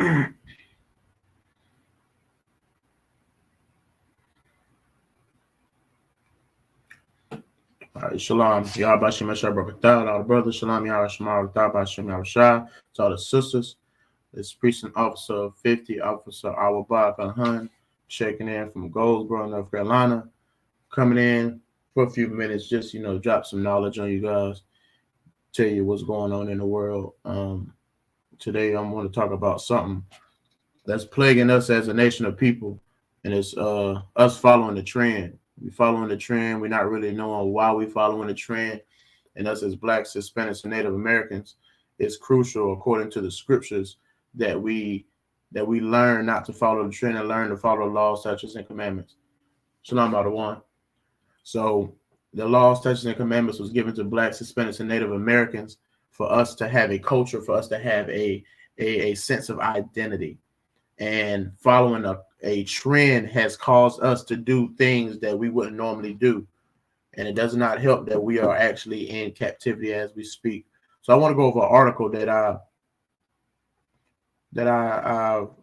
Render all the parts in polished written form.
All right, shalom. Yahbashim Yashar Brakatah, all the brothers. Shalom, Yahshua Bashim Yahushua. To all the sisters. This precinct officer 50, Officer Awabak Hun, checking in from Goldsboro, North Carolina. Coming in for a few minutes, just, drop some knowledge on you guys. Tell you what's going on in the world. Today, I'm going to talk about something that's plaguing us as a nation of people, and it's us following the trend. We following the trend. We're not really knowing why we following the trend. And us as Blacks, Hispanics, and Native Americans, it's crucial, according to the scriptures, that we learn not to follow the trend and learn to follow laws, statutes, and commandments. Shalom one. So the laws, statutes, and commandments was given to Blacks, Hispanics, and Native Americans for us to have a culture, for us to have a sense of identity. And following a trend has caused us to do things that we wouldn't normally do. And it does not help that we are actually in captivity as we speak. So I want to go over an article that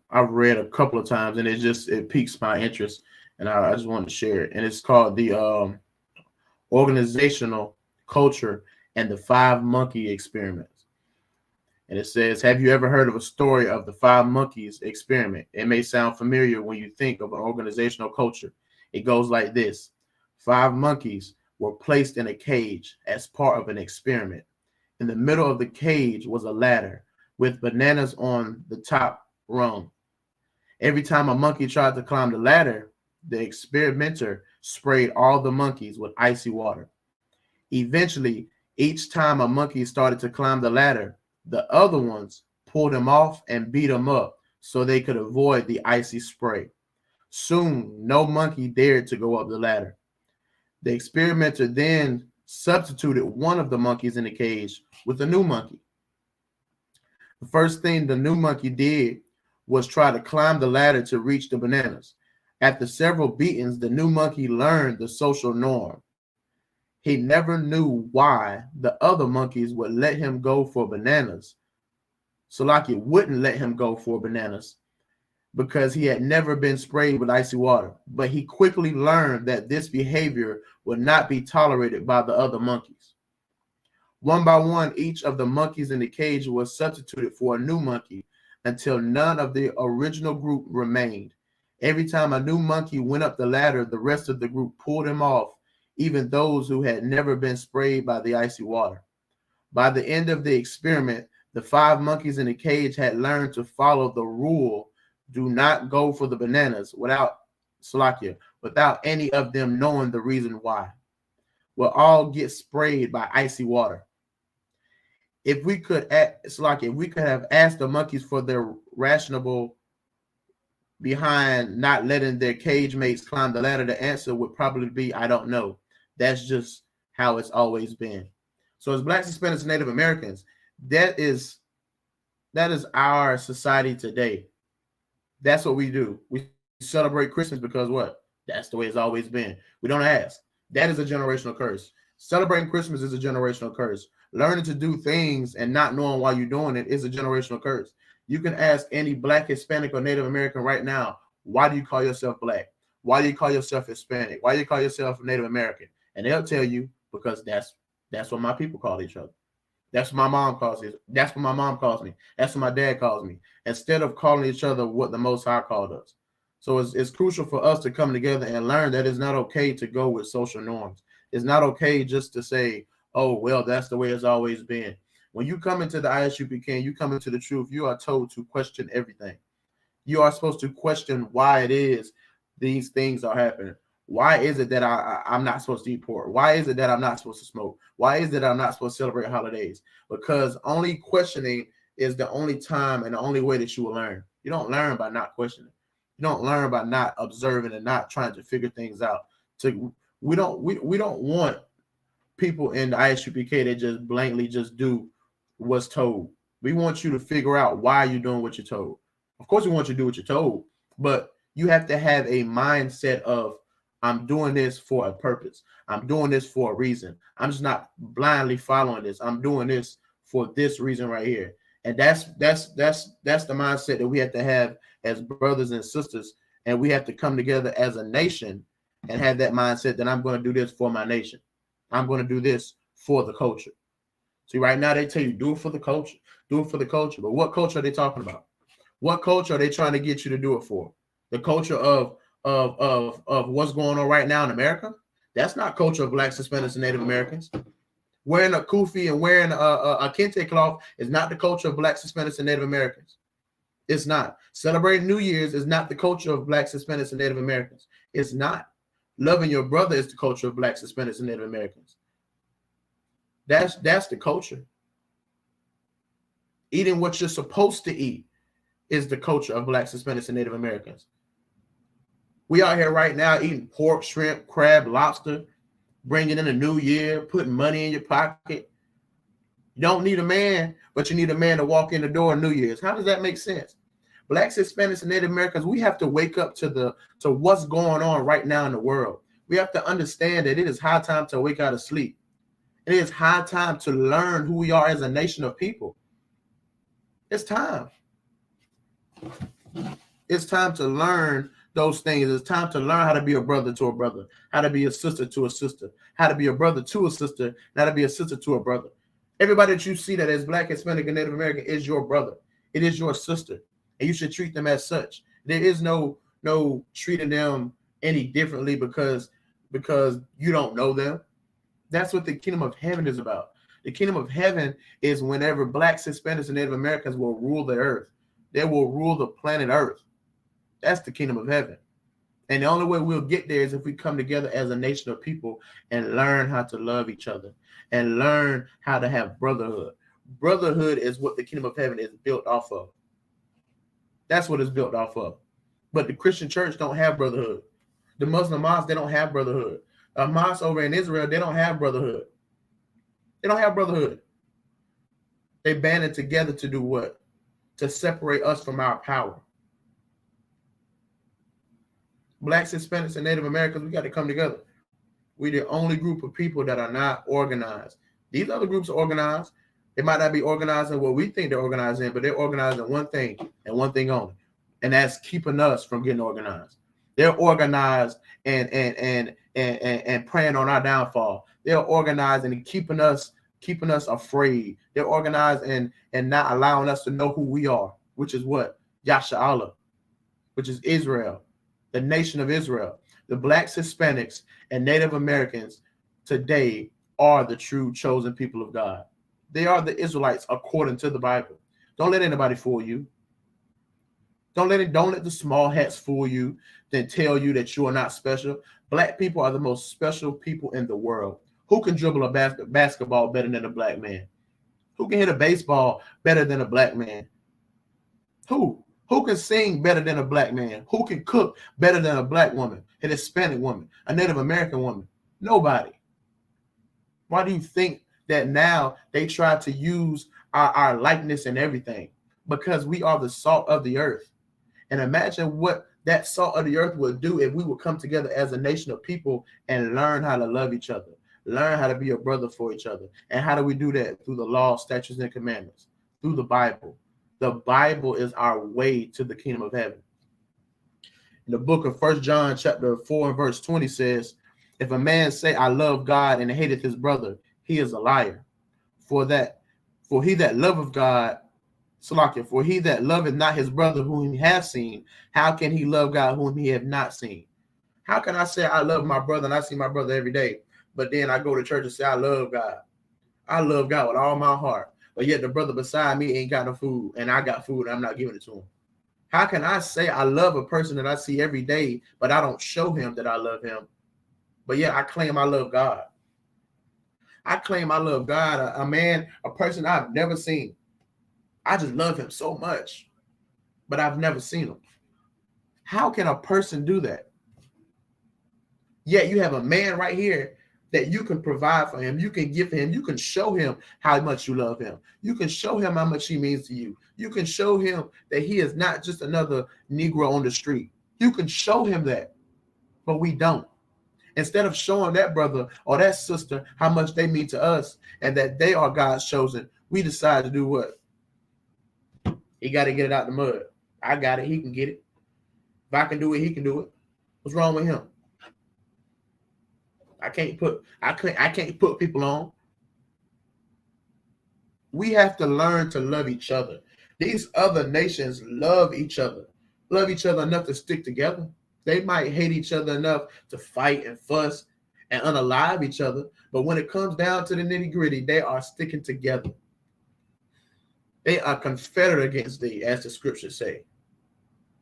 I've read a couple of times, and it piques my interest, and I just wanted to share it. And it's called the Organizational Culture and the 5 Monkey Experiments. And it says, have you ever heard of a story of the 5 monkeys experiment? It may sound familiar when you think of an organizational culture. It goes like this. 5 monkeys were placed in a cage as part of an experiment. In the middle of the cage was a ladder with bananas on the top rung. Every time a monkey tried to climb the ladder, the experimenter sprayed all the monkeys with icy water. Eventually, each time a monkey started to climb the ladder, the other ones pulled him off and beat him up so they could avoid the icy spray. Soon, no monkey dared to go up the ladder. The experimenter then substituted one of the monkeys in the cage with a new monkey. The first thing the new monkey did was try to climb the ladder to reach the bananas. After several beatings, the new monkey learned the social norm. He never knew why the other monkeys would let him go for bananas. Salaki wouldn't let him go for bananas because he had never been sprayed with icy water. But he quickly learned that this behavior would not be tolerated by the other monkeys. One by one, each of the monkeys in the cage was substituted for a new monkey until none of the original group remained. Every time a new monkey went up the ladder, the rest of the group pulled him off, even those who had never been sprayed by the icy water. By the end of the experiment, the 5 monkeys in the cage had learned to follow the rule, do not go for the bananas, without any of them knowing the reason why. We'll all get sprayed by icy water. If we could have asked the monkeys for their rationale behind not letting their cage mates climb the ladder, the answer would probably be, I don't know. That's just how it's always been. So as Blacks, Hispanics, and Native Americans, that is our society today. That's what we do. We celebrate Christmas because what? That's the way it's always been. We don't ask. That is a generational curse. Celebrating Christmas is a generational curse. Learning to do things and not knowing why you're doing it is a generational curse. You can ask any Black, Hispanic, or Native American right now, why do you call yourself Black? Why do you call yourself Hispanic? Why do you call yourself Native American? And they'll tell you, because that's what my people call each other. That's what my mom calls it. That's what my mom calls me. That's what my dad calls me. Instead of calling each other what the Most High called us. So it's crucial for us to come together and learn that it's not okay to go with social norms. It's not okay just to say, oh, well, that's the way it's always been. When you come into the I.S.U.P.K and you come into the truth, you are told to question everything. You are supposed to question why it is these things are happening. Why is it that I'm not supposed to eat pork? Why is it that I'm not supposed to smoke? Why is it that I'm not supposed to celebrate holidays? Because only questioning is the only time and the only way that you will learn. You don't learn by not questioning. You don't learn by not observing and not trying to figure things out. We don't want people in the I.S.U.P.K that just blankly just do what's told. We want you to figure out why you're doing what you're told. Of course, we want you to do what you're told, but you have to have a mindset of, I'm doing this for a purpose. I'm doing this for a reason. I'm just not blindly following this. I'm doing this for this reason right here. And that's the mindset that we have to have as brothers and sisters. And we have to come together as a nation and have that mindset that I'm going to do this for my nation. I'm going to do this for the culture. See, right now they tell you do it for the culture, do it for the culture. But what culture are they talking about? What culture are they trying to get you to do it for? The culture of what's going on right now in America? That's not culture of Blacks, Hispanics, and Native Americans. Wearing a kufi and wearing a kente cloth is not the culture of Blacks, Hispanics, and Native Americans. It's not. Celebrating New Year's is not the culture of Blacks, Hispanics, and Native Americans. It's not. Loving your brother is the culture of Blacks, Hispanics, and Native Americans. That's the culture. Eating what you're supposed to eat is the culture of Blacks, Hispanics, and Native Americans. We out here right now eating pork, shrimp, crab, lobster, bringing in a new year, putting money in your pocket. You don't need a man, but you need a man to walk in the door on New Year's. How does that make sense? Blacks, Hispanics, and Native Americans, we have to wake up to what's going on right now in the world. We have to understand that it is high time to wake out of sleep. It is high time to learn who we are as a nation of people. It's time. It's time to learn those things. It's time to learn how to be a brother to a brother, how to be a sister to a sister, how to be a brother to a sister, and how to be a sister to a brother. Everybody that you see that is Black, Hispanic, and Native American is your brother. It is your sister, and you should treat them as such. There is no treating them any differently because you don't know them. That's what the kingdom of heaven is about. The kingdom of heaven is whenever Blacks, Hispanics, and Native Americans will rule the earth. They will rule the planet Earth. That's the kingdom of heaven. And the only way we'll get there is if we come together as a nation of people and learn how to love each other and learn how to have brotherhood. Brotherhood is what the kingdom of heaven is built off of. That's what it's built off of. But the Christian church don't have brotherhood. The Muslim mosques, they don't have brotherhood. A mosque over in Israel, they don't have brotherhood. They don't have brotherhood. They banded together to do what? To separate us from our power. Blacks, Hispanics, and Native Americans, we got to come together. We're the only group of people that are not organized. These other groups are organized. They might not be organized in what we think they're organized in, but they're organized in one thing and one thing only, and that's keeping us from getting organized. They're organized and preying on our downfall. They're organized and keeping us afraid. They're organized and not allowing us to know who we are, which is what? Yasha Allah, which is Israel, the nation of Israel. The Blacks, Hispanics, and Native Americans today are the true chosen people of God. They are the Israelites according to the Bible. Don't let anybody fool you. Don't let the small hats fool you, then tell you that you are not special. Black people are the most special people in the world. Who can dribble a basketball better than a black man? Who can hit a baseball better than a black man? Who can sing better than a black man? Who can cook better than a black woman, an Hispanic woman, a Native American woman? Nobody. Why do you think that now they try to use our likeness and everything? Because we are the salt of the earth. And imagine what that salt of the earth would do if we would come together as a nation of people and learn how to love each other, learn how to be a brother for each other. And how do we do that? Through the law, statutes, and commandments, through the Bible. The Bible is our way to the kingdom of heaven. In the book of 1 John chapter 4 and verse 20 says, if a man say, I love God and hateth his brother, he is a liar. For he that loveth God, for he that loveth not his brother whom he hath seen, how can he love God whom he have not seen? How can I say I love my brother and I see my brother every day, but then I go to church and say I love God? I love God with all my heart, but yet the brother beside me ain't got no food and I got food and I'm not giving it to him. How can I say I love a person that I see every day, but I don't show him that I love him, but yet I claim I love God? I claim I love God, a person I've never seen. I just love him so much, but I've never seen him. How can a person do that? Yet you have a man right here that you can provide for him. You can give him. You can show him how much you love him. You can show him how much he means to you. You can show him that he is not just another Negro on the street. You can show him that, but we don't. Instead of showing that brother or that sister how much they mean to us and that they are God's chosen, we decide to do what? He got to get it out the mud. I got it. He can get it. If I can do it, he can do it. What's wrong with him? I can't put people on. We have to learn to love each other. These other nations love each other enough to stick together. They might hate each other enough to fight and fuss and unalive each other, but when it comes down to the nitty gritty, they are sticking together. They are confederate against thee, as the scriptures say.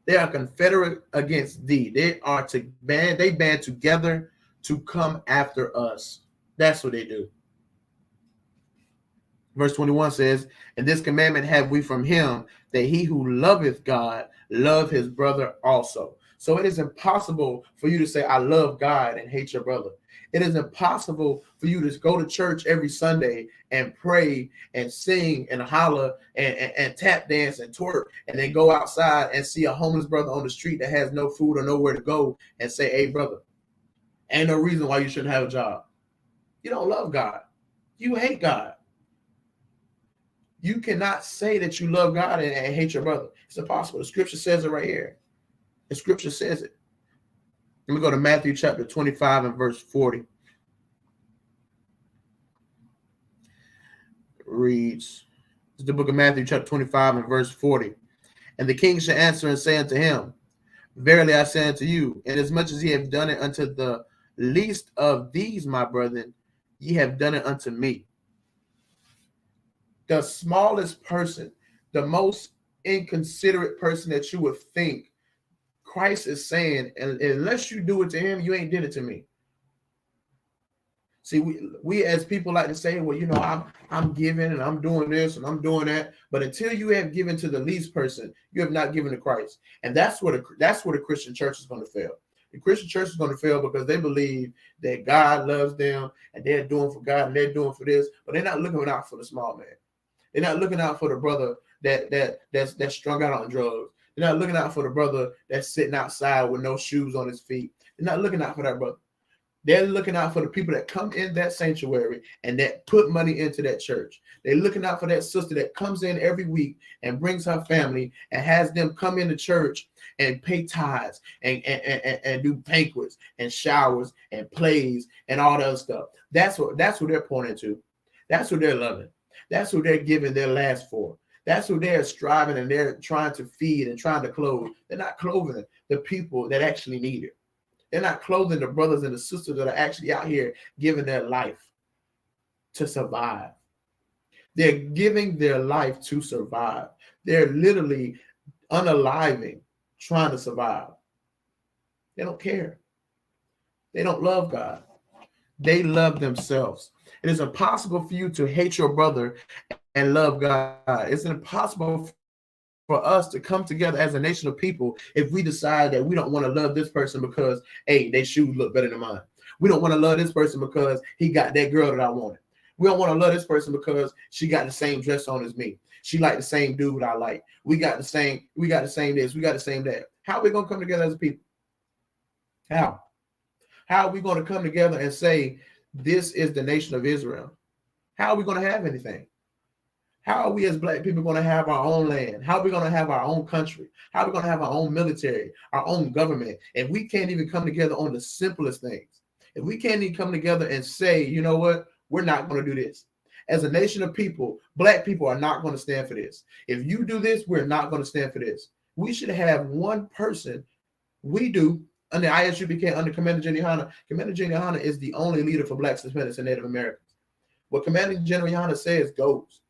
They are confederate against thee. They band together to come after us. That's what they do. Verse 21 says, and this commandment have we from him, that he who loveth God love his brother also. So it is impossible for you to say, I love God and hate your brother. It is impossible for you to go to church every Sunday and pray and sing and holler and tap dance and twerk, and then go outside and see a homeless brother on the street that has no food or nowhere to go and say, hey, brother, ain't no reason why you shouldn't have a job. You don't love God. You hate God. You cannot say that you love God and hate your brother. It's impossible. The scripture says it right here. The scripture says it. Let me go to Matthew chapter 25 and verse 40. It reads, it's the book of Matthew chapter 25 and verse 40. And the king shall answer and say unto him, verily I say unto you, inasmuch as ye have done it unto the least of these, my brethren, ye have done it unto me. The smallest person, the most inconsiderate person that you would think, Christ is saying, and unless you do it to him, you ain't did it to me. See, we as people like to say, well, you know, I'm giving and I'm doing this and I'm doing that. But until you have given to the least person, you have not given to Christ. And that's where the Christian church is going to fail. The Christian church is going to fail because they believe that God loves them and they're doing for God and they're doing for this, but they're not looking out for the small man. They're not looking out for the brother that's strung out on drugs. They're not looking out for the brother that's sitting outside with no shoes on his feet. They're not looking out for that brother. They're looking out for the people that come in that sanctuary and that put money into that church. They're looking out for that sister that comes in every week and brings her family and has them come into church and pay tithes and do banquets and showers and plays and all that other stuff. That's what they're pointing to. That's what they're loving. That's who they're giving their last for. That's who they're striving and they're trying to feed and trying to clothe. They're not clothing the people that actually need it. They're not clothing the brothers and the sisters that are actually out here giving their life to survive. They're giving their life to survive. They're literally unaliving, trying to survive. They don't care. They don't love God. They love themselves. It is impossible for you to hate your brother and love God. It's impossible for us to come together as a nation of people if we decide that we don't want to love this person because, hey, their shoes look better than mine. We don't want to love this person because he got that girl that I wanted. We don't want to love this person because she got the same dress on as me. She like the same dude I like. We got the same this, we got the same that. How are we going to come together as a people? How are we going to come together and say, this is the nation of Israel? How are we going to have anything? How are we as Black people going to have our own land? How are we going to have our own country? How are we going to have our own military, our own government? If we can't even come together on the simplest things, if we can't even come together and say, you know what, we're not going to do this. As a nation of people, Black people are not going to stand for this. If you do this, we're not going to stand for this. We should have one person. We do. Under I.S.U.P.K, under Commander General Hanna. Commander General Hanna is the only leader for Blacks, Hispanics, and Native Americans. What Commander General Hanna says goes.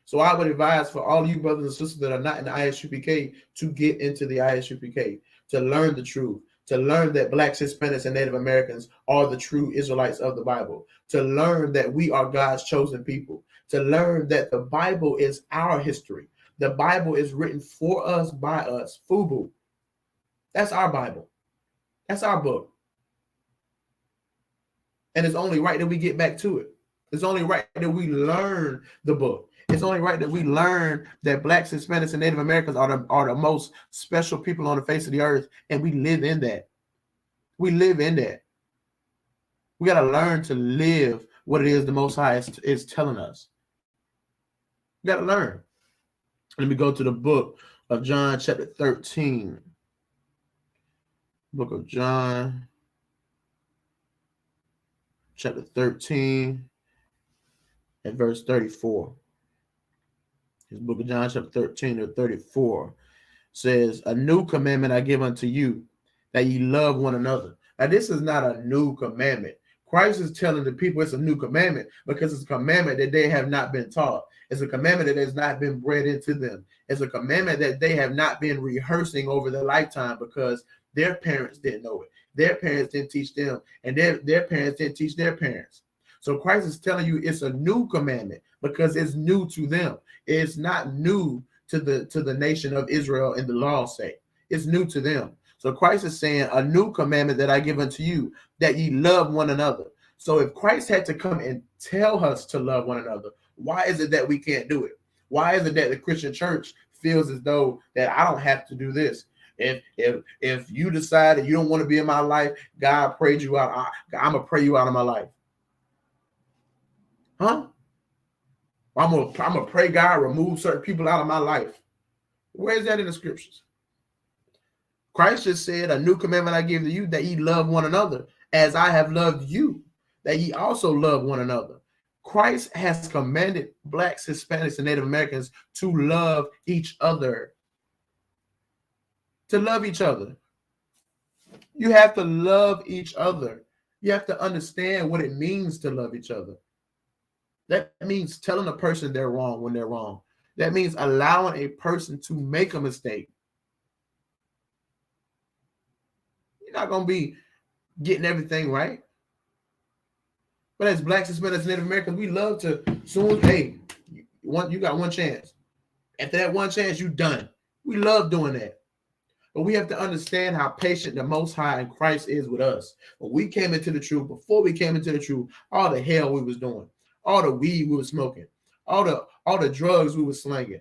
So I would advise for all you brothers and sisters that are not in the I.S.U.P.K to get into the I.S.U.P.K, to learn the truth, to learn that Blacks, Hispanics, and Native Americans are the true Israelites of the Bible, to learn that we are God's chosen people, to learn that the Bible is our history. The Bible is written for us, by us. FUBU. That's our Bible. That's our book. And it's only right that we get back to it. It's only right that we learn the book. It's only right that we learn that Blacks, Hispanics, and Native Americans are the most special people on the face of the earth, and we live in that. We live in that. We got to learn to live what it is the Most High is telling us. We got to learn. Let me go to the book of John, chapter 13. Book of John, chapter 13, and verse 34. His book of John, chapter 13 to 34 says, "A new commandment I give unto you, that ye love one another." Now, this is not a new commandment. Christ is telling the people it's a new commandment because it's a commandment that they have not been taught. It's a commandment that has not been bred into them. It's a commandment that they have not been rehearsing over their lifetime because their parents didn't know it. Their parents didn't teach them, and their parents didn't teach their parents. So Christ is telling you it's a new commandment because it's new to them. It's not new to the nation of Israel in the law's sake. It's new to them. So Christ is saying, a new commandment that I give unto you, that ye love one another. So if Christ had to come and tell us to love one another, why is it that we can't do it? Why is it that the Christian church feels as though that I don't have to do this? If you decide that you don't want to be in my life, God prayed you out. I'm gonna pray you out of my life. Huh? I'm gonna pray God remove certain people out of my life. Where is that in the scriptures? Christ just said, "A new commandment I give to you, that ye love one another, as I have loved you, that ye also love one another." Christ has commanded Blacks, Hispanics, and Native Americans to love each other. To love each other. You have to love each other. You have to understand what it means to love each other. That means telling a person they're wrong when they're wrong. That means allowing a person to make a mistake. You're not going to be getting everything right. But as Blacks, Hispanics, and Native Americans, we love to soon, hey, you got one chance. After that one chance, you done. We love doing that. But we have to understand how patient the Most High in Christ is with us. When we came into the truth, before we came into the truth, all the hell we was doing, all the weed we were smoking, all the drugs we were slinging,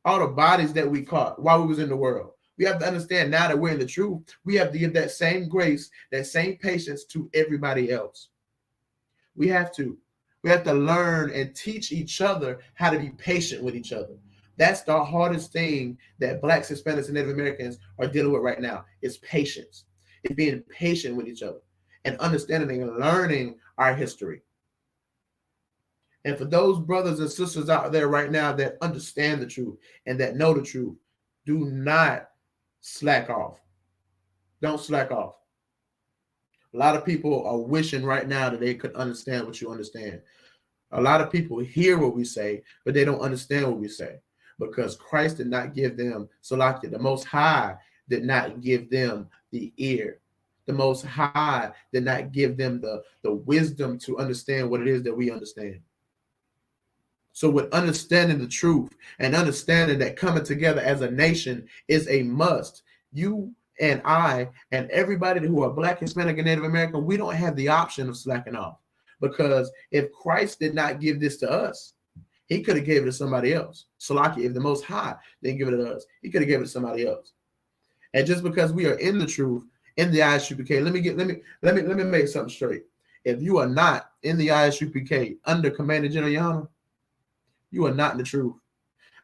all the bodies that we caught while we was in the world. We have to understand now that we're in the truth, we have to give that same grace, that same patience to everybody else. We have to learn and teach each other how to be patient with each other. That's the hardest thing that Blacks, Hispanics, and Native Americans are dealing with right now is patience. It's being patient with each other and understanding and learning our history. And for those brothers and sisters out there right now that understand the truth and that know the truth, do not slack off. Don't slack off. A lot of people are wishing right now that they could understand what you understand. A lot of people hear what we say, but they don't understand what we say because Christ did not give them, the Most High did not give them the ear. The Most High did not give them the wisdom to understand what it is that we understand. So with understanding the truth and understanding that coming together as a nation is a must, you and I and everybody who are Black, Hispanic, and Native American, we don't have the option of slacking off. Because if Christ did not give this to us, he could have gave it to somebody else. If the Most High didn't give it to us, he could have given it to somebody else. And just because we are in the truth, in the I.S.U.P.K, let me make something straight. If you are not in the I.S.U.P.K under Commander General Yana, you are not in the truth.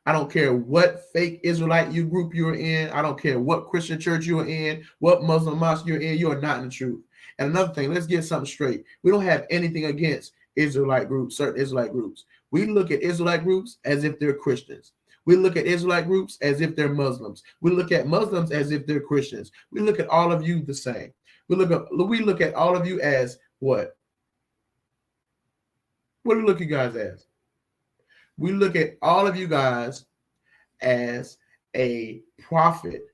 I don't care what fake Israelite group you're in. I don't care what Christian church you're in, what Muslim mosque you're in. You are not in the truth. And another thing, let's get something straight. We don't have anything against Israelite groups, certain Israelite groups. We look at Israelite groups as if they're Christians. We look at Israelite groups as if they're Muslims. We look at Muslims as if they're Christians. We look at all of you the same. We look at all of you as what? What do we look at you guys as? We look at all of you guys as a prophet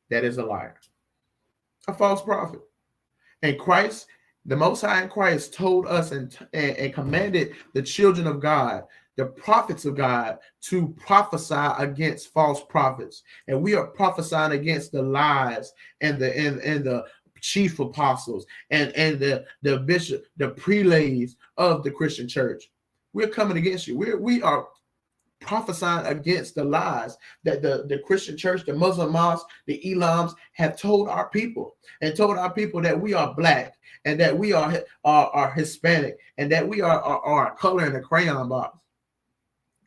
that is a liar, a false prophet. And Christ, the Most High in Christ, told us and commanded the children of God, the prophets of God, to prophesy against false prophets. And we are prophesying against the lies and the chief apostles and the bishop, the prelates of the Christian church. We're coming against you. We are prophesying against the lies that the Christian church, the Muslim mosques, the Elams have told our people, and told our people that we are Black and that we are Hispanic and that we are color in a crayon box.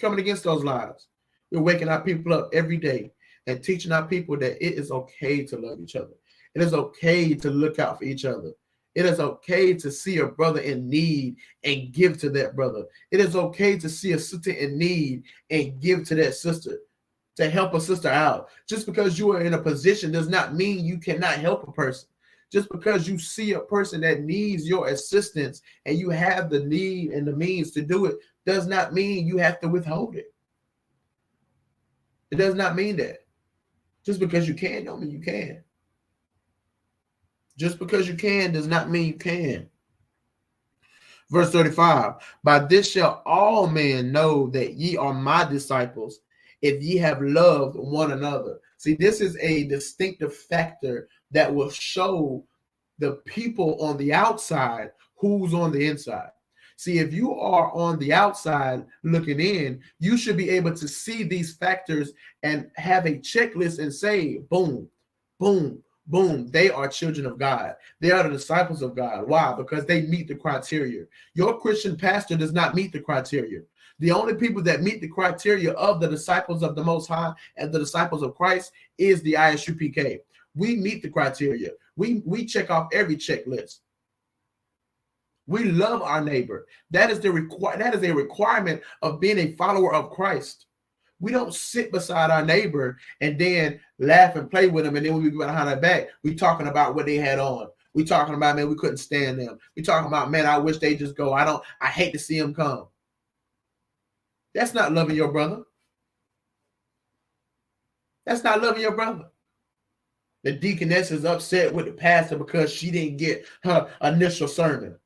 Coming against those lies. We're waking our people up every day and teaching our people that it is okay to love each other. It is okay to look out for each other. It is okay to see a brother in need and give to that brother. It is okay to see a sister in need and give to that sister, to help a sister out. Just because you are in a position does not mean you cannot help a person. Just because you see a person that needs your assistance and you have the need and the means to do it does not mean you have to withhold it. It does not mean that. Just because you can don't mean you can. Just because you can does not mean you can. Verse 35, by this shall all men know that ye are my disciples, if ye have loved one another. See, this is a distinctive factor that will show the people on the outside who's on the inside. See, if you are on the outside looking in, you should be able to see these factors and have a checklist and say, boom, boom, boom, they are children of God. They are the disciples of God. Why? Because they meet the criteria. Your Christian pastor does not meet the criteria. The only people that meet the criteria of the disciples of the Most High and the disciples of Christ is the I.S.U.P.K. We meet the criteria. We check off every checklist. We love our neighbor. That is a requirement of being a follower of Christ. We don't sit beside our neighbor and then laugh and play with them, and then when we go behind our back, we talking about what they had on. We talking about, man, we couldn't stand them. We talking about, man, I wish they just go. I hate to see them come. That's not loving your brother. That's not loving your brother. The deaconess is upset with the pastor because she didn't get her initial sermon.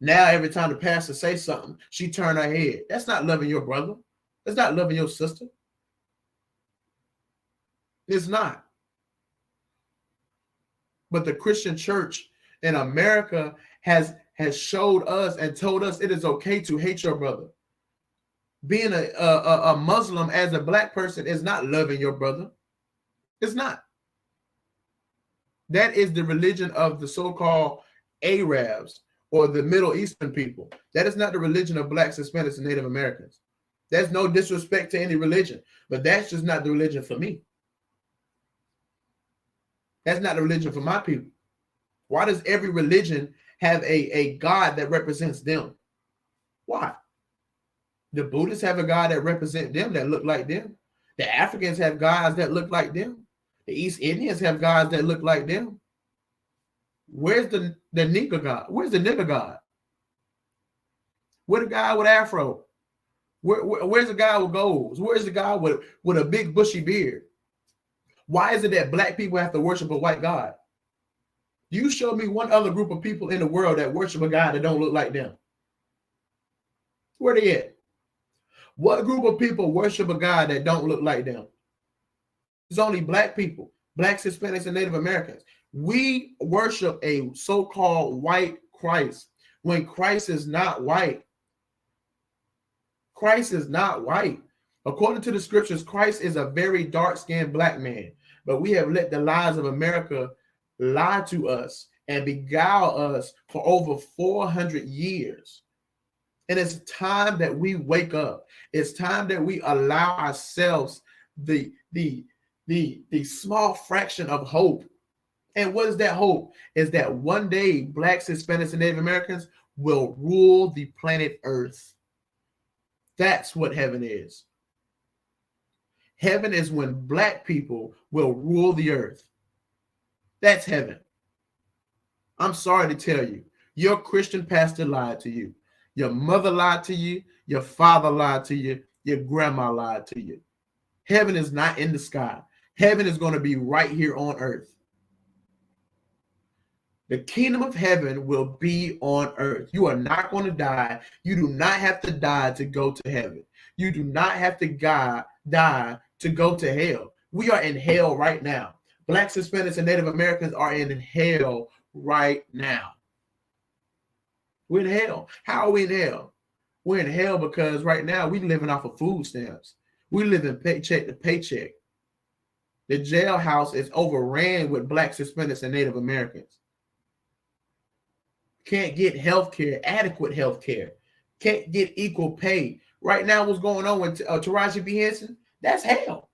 Now, every time the pastor says something, she turn her head. That's not loving your brother. That's not loving your sister. It's not. But the Christian church in America has showed us and told us it is okay to hate your brother. Being a Muslim as a black person is not loving your brother. It's not. That is the religion of the so-called Arabs or the Middle Eastern people. That is not the religion of blacks, Hispanics, and Native Americans. There's no disrespect to any religion, but that's just not the religion for me. That's not the religion for my people. Why does every religion have a God that represents them? Why? The Buddhists have a God that represents them, that look like them. The Africans have gods that look like them. The East Indians have gods that look like them. Where's the nigger God? Where's the nigger God? Where's the guy with afro? Where's the guy with goals? Where's the guy with a big bushy beard? Why is it that black people have to worship a white God? You show me one other group of people in the world that worship a God that don't look like them. Where they at? What group of people worship a God that don't look like them? It's only black people, blacks, Hispanics, and Native Americans. We worship a so-called white Christ when Christ is not white. Christ is not white. According to the scriptures, Christ is a very dark-skinned black man, but we have let the lies of America lie to us and beguile us for over 400 years. And it's time that we wake up. It's time that we allow ourselves the small fraction of hope. And what is that hope? Is that one day blacks, Hispanics, and Native Americans will rule the planet Earth. That's what heaven is. Heaven is when black people will rule the earth. That's heaven. I'm sorry to tell you, your Christian pastor lied to you. Your mother lied to you. Your father lied to you. Your grandma lied to you. Heaven is not in the sky. Heaven is going to be right here on earth. The kingdom of heaven will be on earth. You are not going to die. You do not have to die to go to heaven. You do not have to die to go to hell. We are in hell right now. Blacks, Hispanics, and Native Americans are in hell right now. We're in hell. How are we in hell? We're in hell because right now we're living off of food stamps. We live in paycheck to paycheck. The jailhouse is overran with blacks, Hispanics, and Native Americans. Can't get health care, adequate health care. Can't get equal pay right now, what's going on with Taraji P. Henson, that's hell.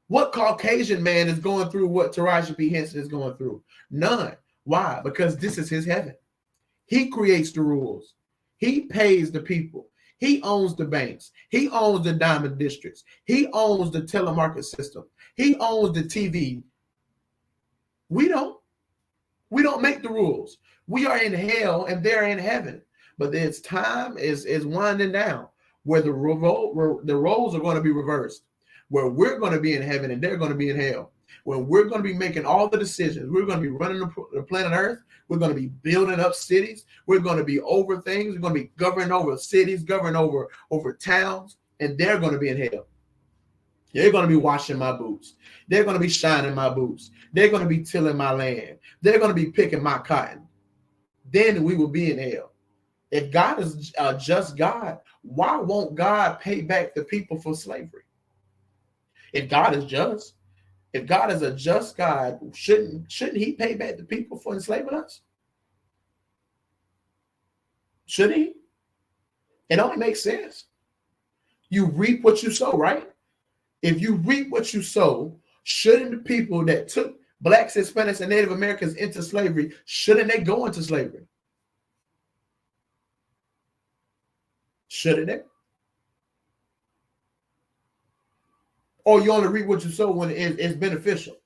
What Caucasian man is going through what Taraji P. Henson is going through? None. Why? Because this is his heaven. He creates the rules. He pays the people. He owns the banks. He owns the diamond districts. He owns the telemarket system. He owns the TV. We don't. We don't make the rules. We are in hell and they're in heaven. But its time is winding down where the roles are going to be reversed, where we're going to be in heaven and they're going to be in hell, where we're going to be making all the decisions. We're going to be running the planet Earth. We're going to be building up cities. We're going to be over things. We're going to be governing over cities, governing over towns, and they're going to be in hell. They're going to be washing my boots. They're going to be shining my boots. They're going to be tilling my land. They're going to be picking my cotton. Then we will be in hell. If God is a just God, why won't God pay back the people for slavery? If God is just, if God is a just God, shouldn't he pay back the people for enslaving us? Should he? It only makes sense. You reap what you sow, right? If you reap what you sow, shouldn't the people that took Blacks, Hispanics, and Native Americans into slavery, shouldn't they go into slavery? Shouldn't they? Or you only reap what you sow when it's beneficial.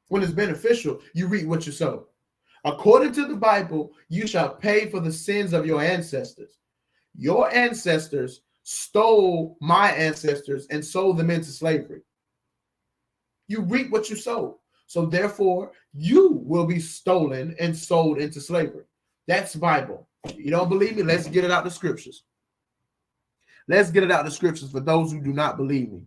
When it's beneficial, you reap what you sow. According to the Bible, you shall pay for the sins of your ancestors. Your ancestors stole my ancestors and sold them into slavery. You reap what you sow. So therefore, you will be stolen and sold into slavery. That's Bible. You don't believe me? Let's get it out the scriptures. Let's get it out the scriptures for those who do not believe me.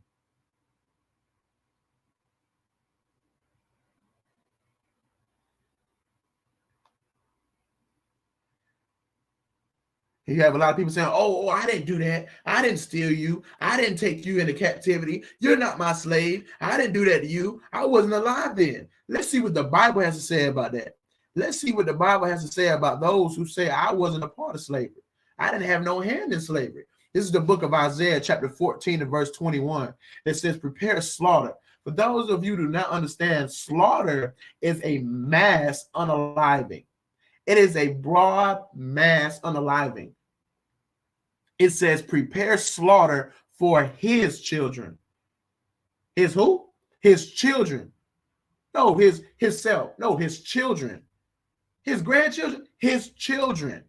You have a lot of people saying, oh, I didn't do that. I didn't steal you. I didn't take you into captivity. You're not my slave. I didn't do that to you. I wasn't alive then. Let's see what the Bible has to say about that. Let's see what the Bible has to say about those who say I wasn't a part of slavery. I didn't have no hand in slavery. This is the book of Isaiah, chapter 14 and verse 21. It says, prepare slaughter. For those of you who do not understand, slaughter is a mass unaliving. It is a broad mass unaliving. It says, prepare slaughter for his children. His who? His children. No, his self. No, his children. His grandchildren. His children.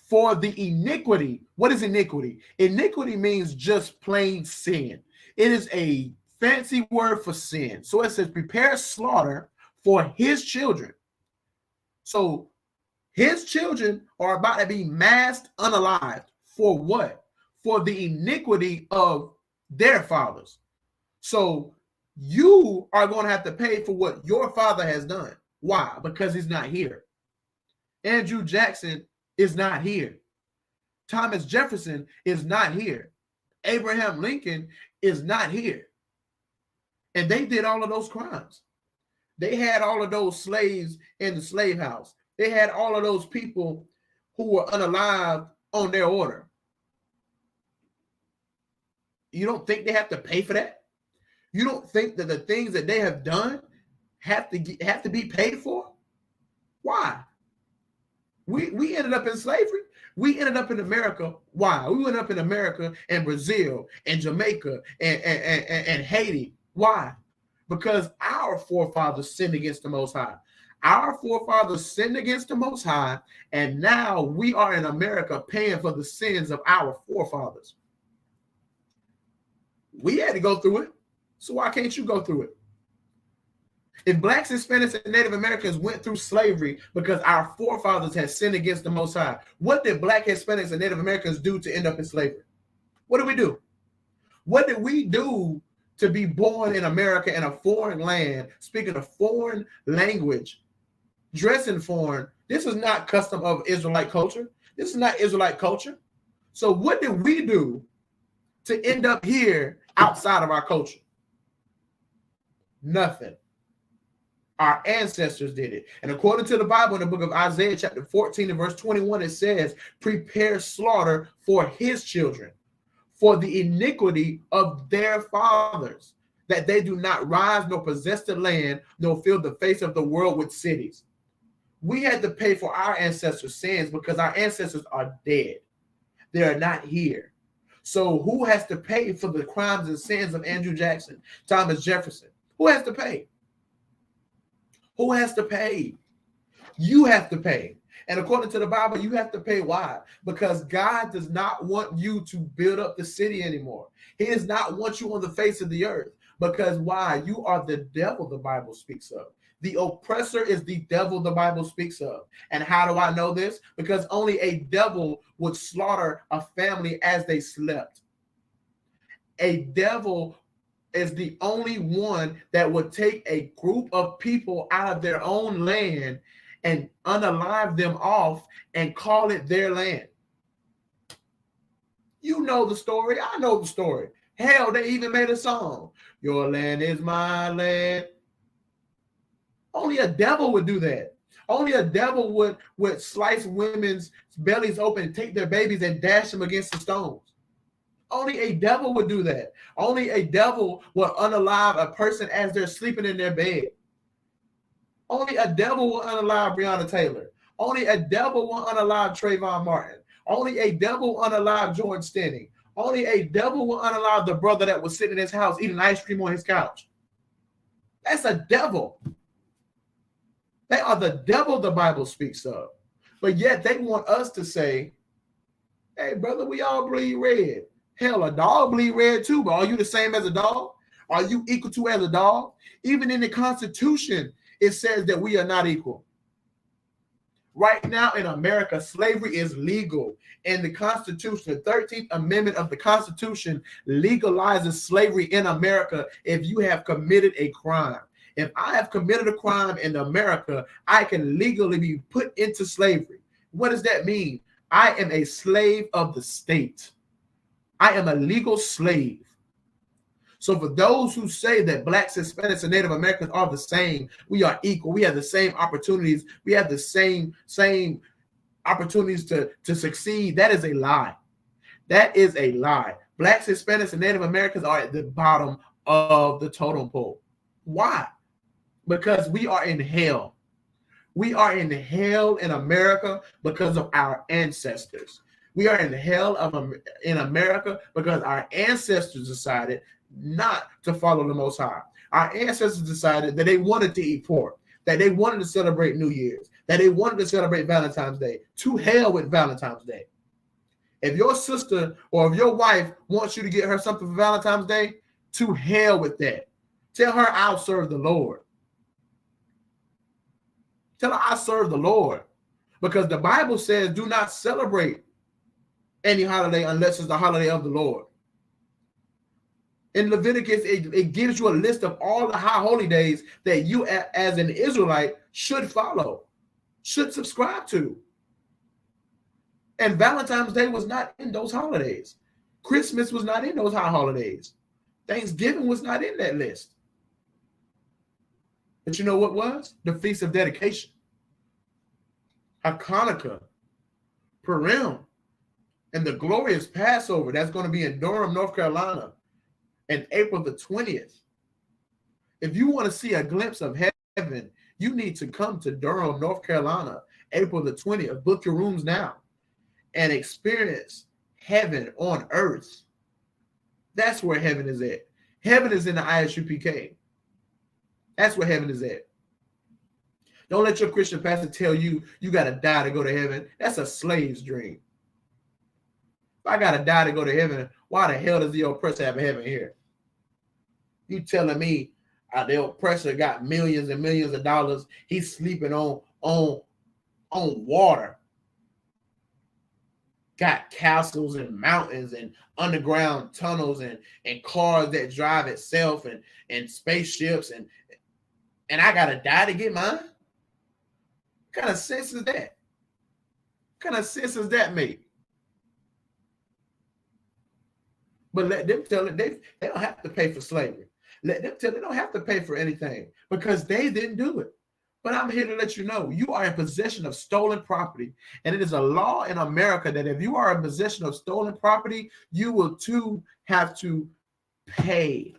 For the iniquity. What is iniquity? Iniquity means just plain sin. It is a fancy word for sin. So it says, prepare slaughter for his children. So his children are about to be massed unalived. For what? For the iniquity of their fathers. So you are going to have to pay for what your father has done. Why? Because he's not here. Andrew Jackson is not here. Thomas Jefferson is not here. Abraham Lincoln is not here. And they did all of those crimes. They had all of those slaves in the slave house. They had all of those people who were unalived on their order. You don't think they have to pay for that? You don't think that the things that they have done have to be paid for? Why? We ended up in slavery. We ended up in America. Why? We went up in America and Brazil and Jamaica and Haiti. Why? Because our forefathers sinned against the Most High. Our forefathers sinned against the Most High, and now we are in America paying for the sins of our forefathers. We had to go through it, so why can't you go through it? If Blacks, Hispanics, and Native Americans went through slavery because our forefathers had sinned against the Most High, what did Black, Hispanics, and Native Americans do to end up in slavery? What did we do? What did we do to be born in America in a foreign land, speaking a foreign language, dressing foreign? This is not custom of Israelite culture. This is not Israelite culture. So what did we do to end up here outside of our culture? Nothing. Our ancestors did it. And according to the Bible, in the book of Isaiah chapter 14 and verse 21, it says, prepare slaughter for his children, for the iniquity of their fathers, that they do not rise nor possess the land, nor fill the face of the world with cities. We had to pay for our ancestors' sins because our ancestors are dead. They are not here. So who has to pay for the crimes and sins of Andrew Jackson, Thomas Jefferson? Who has to pay? Who has to pay? You have to pay. And according to the Bible, you have to pay. Why? Because God does not want you to build up the city anymore. He does not want you on the face of the earth. Because why? You are the devil the Bible speaks of. The oppressor is the devil the Bible speaks of. And how do I know this? Because only a devil would slaughter a family as they slept. A devil is the only one that would take a group of people out of their own land and unalive them off and call it their land. You know the story. I know the story. Hell, they even made a song. Your land is my land. Only a devil would do that. Only a devil would slice women's bellies open and take their babies and dash them against the stones. Only a devil would do that. Only a devil will unalive a person as they're sleeping in their bed. Only a devil will unalive Breonna Taylor. Only a devil will unalive Trayvon Martin. Only a devil will unalive George Stenning. Only a devil will unalive the brother that was sitting in his house eating ice cream on his couch. That's a devil. They are the devil the Bible speaks of. But yet they want us to say, hey, brother, we all bleed red. Hell, a dog bleed red too, but are you the same as a dog? Are you equal to as a dog? Even in the Constitution, it says that we are not equal. Right now in America, slavery is legal. In the Constitution, the 13th Amendment of the Constitution legalizes slavery in America if you have committed a crime. If I have committed a crime in America, I can legally be put into slavery. What does that mean? I am a slave of the state. I am a legal slave. So for those who say that Blacks, Hispanics, and Native Americans are the same, we are equal. We have the same opportunities. We have the same opportunities to succeed. That is a lie. That is a lie. Blacks, Hispanics, and Native Americans are at the bottom of the totem pole. Why? Because we are in hell. We are in hell in America because of our ancestors. We are in hell in America because our ancestors decided not to follow the Most High. Our ancestors decided that they wanted to eat pork, that they wanted to celebrate New Year's, that they wanted to celebrate Valentine's Day. To hell with Valentine's Day. If your sister or if your wife wants you to get her something for Valentine's Day, to hell with that. Tell her I'll serve the Lord. Tell her I serve the Lord. Because the Bible says do not celebrate any holiday unless it's the holiday of the Lord. In Leviticus, it gives you a list of all the high holy days that you as an Israelite should follow, should subscribe to. And Valentine's Day was not in those holidays. Christmas was not in those high holidays. Thanksgiving was not in that list. But you know what was? The Feast of Dedication. Hanukkah, Purim, and the glorious Passover that's going to be in Durham, North Carolina, and April the 20th. If you want to see a glimpse of heaven, you need to come to Durham, North Carolina, April the 20th. Book your rooms now and experience heaven on earth. That's where heaven is at. Heaven is in the I.S.U.P.K. That's where heaven is at. Don't let your Christian pastor tell you you got to die to go to heaven. That's a slave's dream. If I got to die to go to heaven, why the hell does the oppressor have a heaven here? You telling me the oppressor got millions and millions of dollars. He's sleeping on water. Got castles and mountains and underground tunnels and cars that drive itself and spaceships and I gotta die to get mine? What kind of sense is that? What kind of sense does that make? But let them tell it they don't have to pay for slavery. Let them tell they don't have to pay for anything because they didn't do it. But I'm here to let you know you are in possession of stolen property. And it is a law in America that if you are in possession of stolen property, you will too have to pay.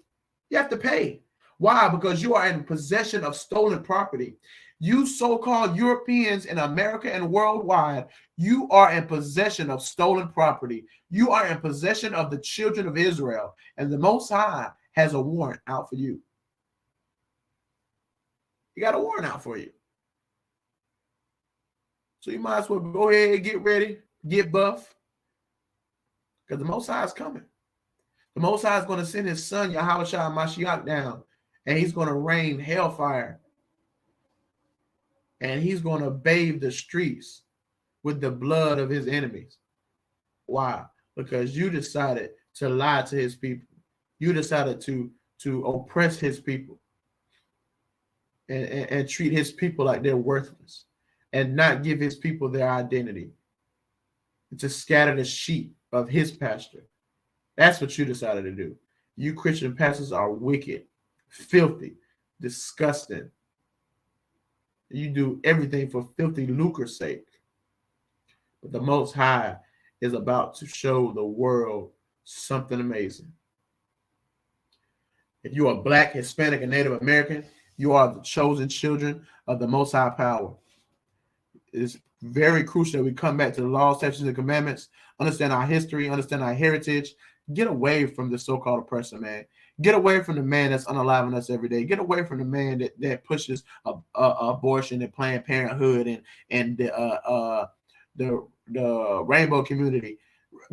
You have to pay. Why? Because you are in possession of stolen property. You so-called Europeans in America and worldwide, you are in possession of stolen property. You are in possession of the children of Israel, and the Most High has a warrant out for you. He got a warrant out for you. So you might as well go ahead, get ready, get buff, because the Most High is coming. The Most High is going to send his son, Yahushua Mashiach, down, and he's going to rain hellfire. And he's going to bathe the streets with the blood of his enemies. Why? Because you decided to lie to his people. You decided to oppress his people and treat his people like they're worthless and not give his people their identity. And to scatter the sheep of his pasture. That's what you decided to do. You Christian pastors are wicked, filthy, disgusting. You do everything for filthy lucre's sake. But the Most High is about to show the world something amazing. If you are Black, Hispanic, and Native American, you are the chosen children of the Most High power. It's very crucial that we come back to the laws, statutes, and commandments, understand our history, understand our heritage, get away from the so-called oppressor, man. Get away from the man that's unaliving us every day. Get away from the man that pushes abortion and Planned Parenthood and the rainbow community.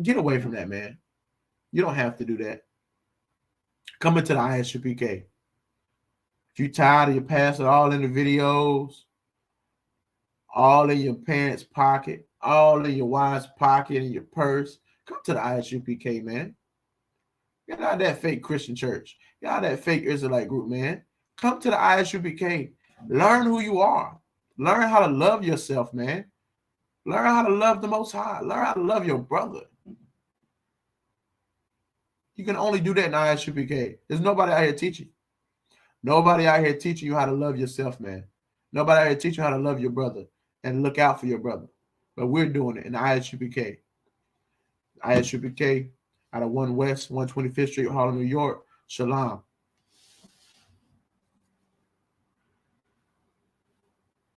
Get away from that, man. You don't have to do that. Come into the I.S.U.P.K. If you're tired of your pastor all in the videos, all in your parents' pocket, all in your wife's pocket and your purse, come to the I.S.U.P.K, man. Get out of that fake Christian church. Get out of that fake Israelite group, man. Come to the I.S.U.P.K. Learn who you are. Learn how to love yourself, man. Learn how to love the Most High. Learn how to love your brother. You can only do that in I.S.U.P.K. There's nobody out here teaching. Nobody out here teaching you how to love yourself, man. Nobody out here teaching you how to love your brother and look out for your brother. But we're doing it in the I.S.U.P.K. I.S.U.P.K. out of 1 West, 125th Street, Harlem, New York. Shalom.